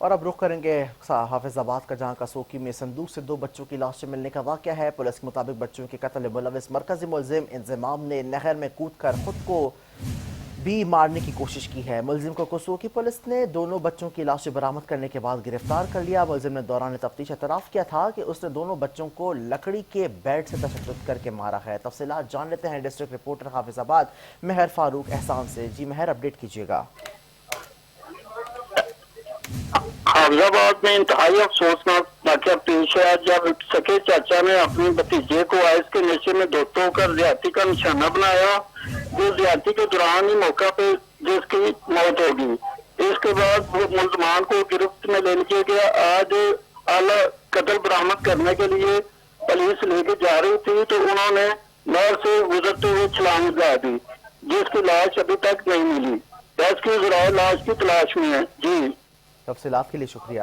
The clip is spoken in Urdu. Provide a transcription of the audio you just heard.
اور اب رخ کریں گے حافظ آباد کا، جہاں کسوکی میں صندوق سے 2 بچوں کی لاشیں ملنے کا واقعہ ہے۔ پولیس کے مطابق بچوں کے قتل ملوث مرکزی ملزم انضمام نے نہر میں کود کر خود کو بھی مارنے کی کوشش کی ہے۔ ملزم کو کسوکی پولیس نے دونوں بچوں کی لاشیں برآمد کرنے کے بعد گرفتار کر لیا۔ ملزم نے دوران تفتیش اعتراف کیا تھا کہ اس نے دونوں بچوں کو لکڑی کے بیٹ سے تشدد کر کے مارا ہے۔ تفصیلات جان لیتے ہیں ڈسٹرکٹ رپورٹر حافظ آباد مہر فاروق احسان سے۔ جی مہر، اپڈیٹ کیجیے گا۔ حافظ آباد میں انتہائی افسوسناک واقعہ پیش ہے جب سکے چاچا نے اپنے بھتیجے کو آئس کے نشے میں دھوت ہو کر زیادتی کا نشانہ بنایا، جو زیادتی کے دوران ہی موقع پہ جس کی موت ہوگی۔ اس کے بعد وہ ملزمان کو گرفت میں لے لیا گیا۔ آج اعلی قتل برآمد کرنے کے لیے پولیس لے کے جا رہی تھی تو انہوں نے نہر سے گزرتے ہوئے چھلانگ لگا دی، جس کی لاش ابھی تک نہیں ملی۔ ریسکیو ذرائع لاش کی تلاش میں ہے۔ جی تفصیلات کے لیے شکریہ۔